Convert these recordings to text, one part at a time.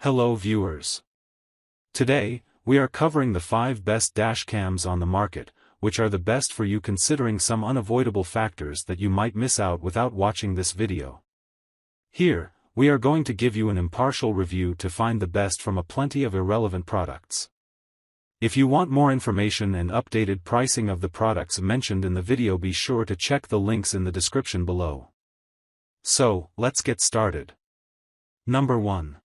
Hello viewers. Today, we are covering the 5 best dash cams on the market, which are the best for you considering some unavoidable factors that you might miss out without watching this video. Here, we are going to give you an impartial review to find the best from a plenty of irrelevant products. If you want more information and updated pricing of the products mentioned in the video, be sure to check the links in the description below. So, let's get started. Number 1.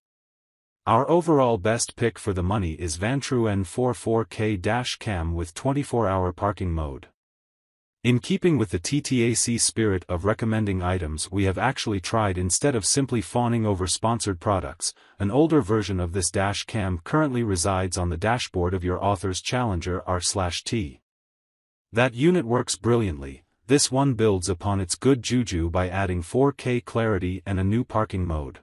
Our overall best pick for the money is Vantrue N4 4K dash cam with 24-hour parking mode. In keeping with the TTAC spirit of recommending items we have actually tried instead of simply fawning over sponsored products, an older version of this dash cam currently resides on the dashboard of your author's Challenger R/T. That unit works brilliantly. This one builds upon its good juju by adding 4K clarity and a new parking mode.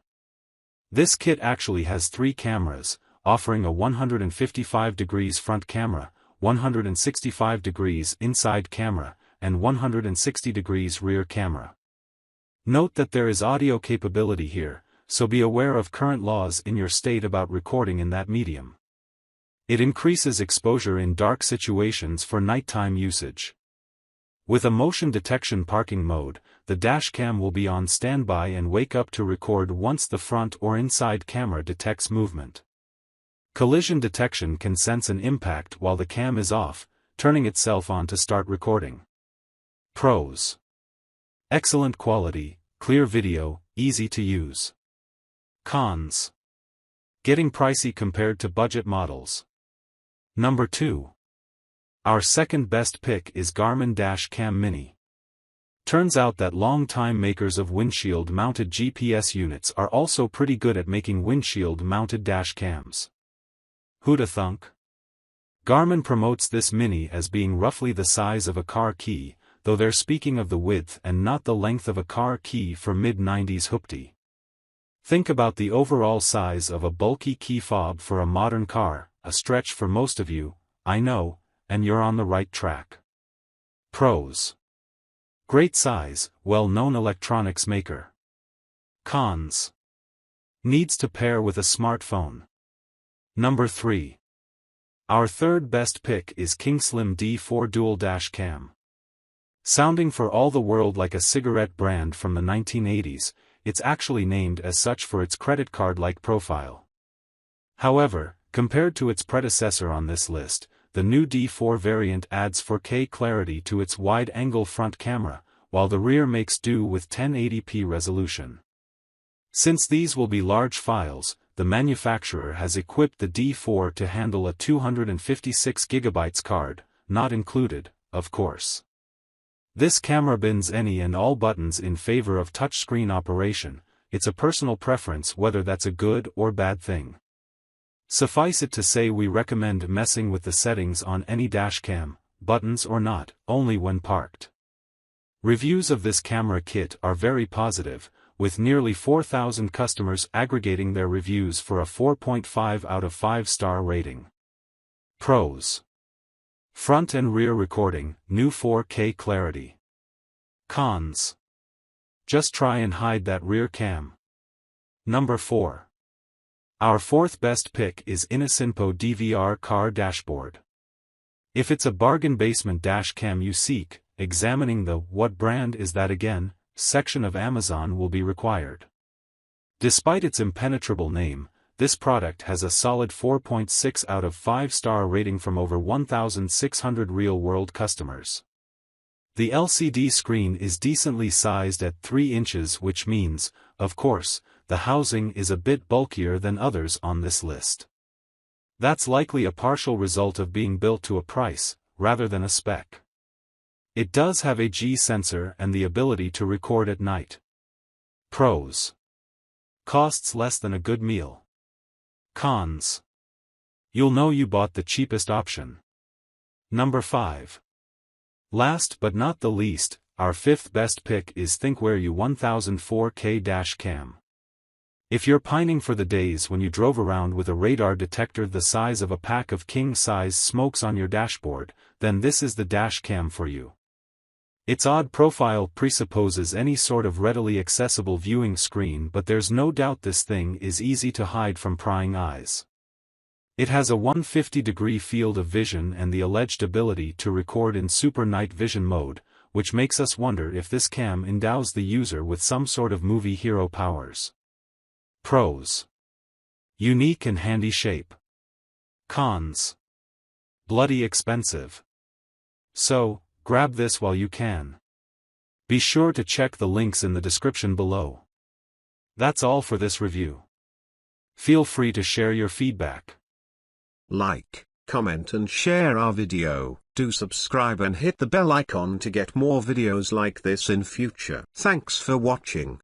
This kit actually has 3 cameras, offering a 155 degrees front camera, 165 degrees inside camera, and 160 degrees rear camera. Note that there is audio capability here, so be aware of current laws in your state about recording in that medium. It increases exposure in dark situations for nighttime usage. With a motion detection parking mode, the dashcam will be on standby and wake up to record once the front or inside camera detects movement. Collision detection can sense an impact while the cam is off, turning itself on to start recording. Pros: excellent quality, clear video, easy to use. Cons: getting pricey compared to budget models. Number 2. Our second best pick is Garmin Dash Cam Mini. Turns out that long-time makers of windshield-mounted GPS units are also pretty good at making windshield-mounted dash cams. Who'da thunk? Garmin promotes this Mini as being roughly the size of a car key, though they're speaking of the width and not the length of a car key for mid-90s hoopty. Think about the overall size of a bulky key fob for a modern car, a stretch for most of you, I know, and you're on the right track. Pros: great size, well-known electronics maker. Cons: needs to pair with a smartphone. Number 3. Our third best pick is Kingslim D4 Dual Dash Cam. Sounding for all the world like a cigarette brand from the 1980s, it's actually named as such for its credit card-like profile. However, compared to its predecessor on this list, the new D4 variant adds 4K clarity to its wide-angle front camera, while the rear makes do with 1080p resolution. Since these will be large files, the manufacturer has equipped the D4 to handle a 256GB card, not included, of course. This camera bends any and all buttons in favor of touchscreen operation. It's a personal preference whether that's a good or bad thing. Suffice it to say we recommend messing with the settings on any dashcam, buttons or not, only when parked. Reviews of this camera kit are very positive, with nearly 4,000 customers aggregating their reviews for a 4.5 out of 5-star rating. Pros: front and rear recording, new 4K clarity. Cons: just try and hide that rear cam. Number 4. Our fourth best pick is Innosinpo DVR car dashboard. If it's a bargain basement dash cam you seek, examining the "what brand is that again" section of Amazon will be required. Despite its impenetrable name, this product has a solid 4.6 out of 5-star rating from over 1,600 real-world customers. The LCD screen is decently sized at 3 inches, which means, of course, the housing is a bit bulkier than others on this list. That's likely a partial result of being built to a price, rather than a spec. It does have a G sensor and the ability to record at night. Pros: costs less than a good meal. Cons: you'll know you bought the cheapest option. Number 5. Last but not the least, our fifth best pick is THINKWARE U1000 4K dash cam. If you're pining for the days when you drove around with a radar detector the size of a pack of king-size smokes on your dashboard, then this is the dash cam for you. Its odd profile presupposes any sort of readily accessible viewing screen, but there's no doubt this thing is easy to hide from prying eyes. It has a 150-degree field of vision and the alleged ability to record in super night vision mode, which makes us wonder if this cam endows the user with some sort of movie hero powers. Pros: unique and handy shape. Cons: bloody expensive. So, grab this while you can. Be sure to check the links in the description below. That's all for this review. Feel free to share your feedback. Like, comment and share our video. Do subscribe and hit the bell icon to get more videos like this in future. Thanks for watching.